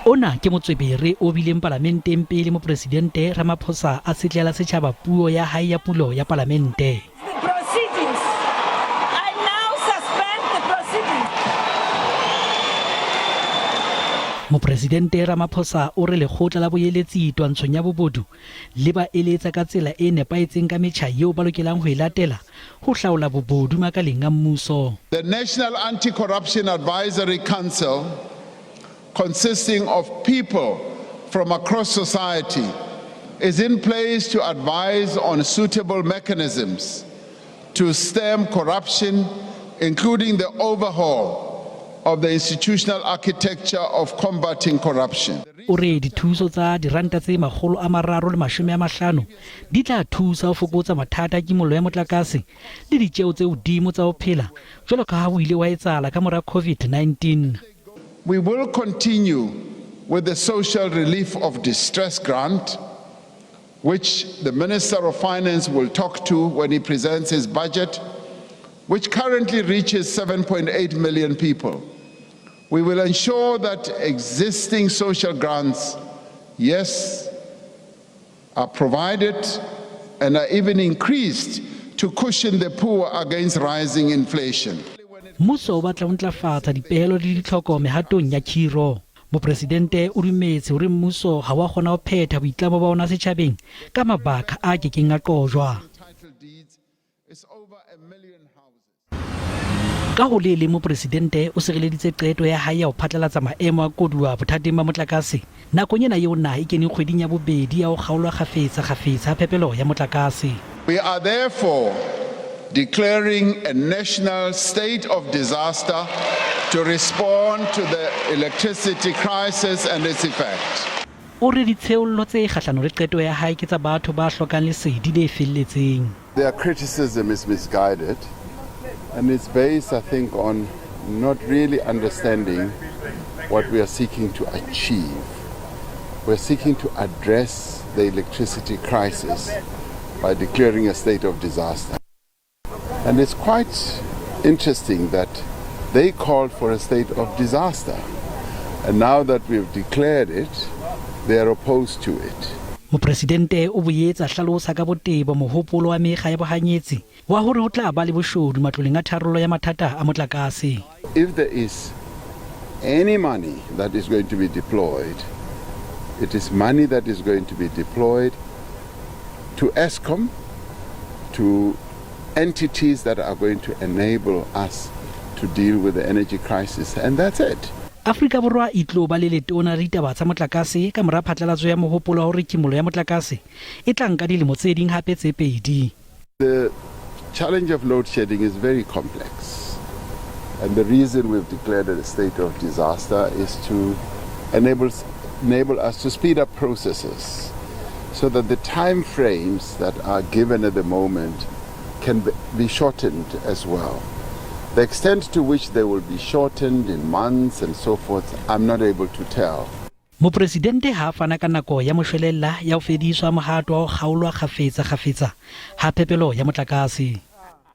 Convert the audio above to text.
Ona ke motswebere o bileng Parlamenteng pele Mopresidente Ramaphosa a setlela setjhaba puo ya hae ya pulo ya Palamente. Mopresidente Ramaphosa o re lekgotla la boeletsi twantshong ya bobodu le ba eletsa ka tsela e nepaetseng ka metjha eo ba lokelang ho e latela ho hlaola bobodu makaleng a mmuso. The National Anti-Corruption Advisory Council, consisting of people from across society, is in place to advise on suitable mechanisms to stem corruption, including the overhaul of the institutional architecture of combating corruption. O re dithuso tsa diranta tse 350 di tla thusa ho fokotsa mathata a kimollo ya motlakase le ditjeo tse hodimo tsa ho phela jwalo ka ha ho ile wa etsala ka mora COVID-19. We will continue with the social relief of distress grant, which the Minister of Finance will talk to when he presents his budget, which currently reaches 7.8 million people. We will ensure that existing social grants, yes, are provided and are even increased to cushion the poor against rising inflation. Mmuso o batla ho ntlafatsa dipehelo le ditlhoko mehatong ya khiro. Mopresidente o dumetse hore mmuso ha wa kgona ho phetha boitlamo ba ona setjhabeng ka mabaka a kekeng a qojwa. Ka ho le Mopresidente o sireleditse qeto ya hae ya ho phatlalatsa maemo a koduwa bothateng ba motlakase nakong ena eo naha e keneng kgweding ya bobedi ya ho kgaolwa kgafetsa phepelo ya motlakase. We are therefore declaring a national state of disaster to respond to the electricity crisis and its effects. O re ditsheollo tse kgahlano le qeto ya hae ke tsa batho ba hlokang lesedi le felletseng. Their criticism is misguided. And it's based, I think, on not really understanding what we are seeking to achieve. We're seeking to address the electricity crisis by declaring a state of disaster. And it's quite interesting that they called for a state of disaster. And now that we've declared it, they are opposed to it. Mopresidente o boetsa hlalosa ka botebo mohopolo wa mekga ya bohanyetsi wa hore ho tla ba le boshodu matloleng a tharollo ya mathata a motlakase. If there is any money that is going to be deployed, it is money that is going to be deployed to Eskom, to entities that are going to enable us to deal with the energy crisis, and that's it. Afrika Borwa e tlo ba le letona re ditaba tsa motlakase ka mora phatlalatso ya mohopolo wa hore kimollo ya motlakase e tla nka dilemo tse ding hape tse pedi. The challenge of load shedding is very complex, and the reason we've declared a state of disaster is to enable us to speed up processes so that the time frames that are given at the moment can be shortened as well. The extent to which they will be shortened in months and so forth, I'm not able to tell. Mopresidente ha fana ka nako ya moshwelella ya ho fediswa mohato wa ho kgaolwa kgafetsa ha phepelo ya motlakase.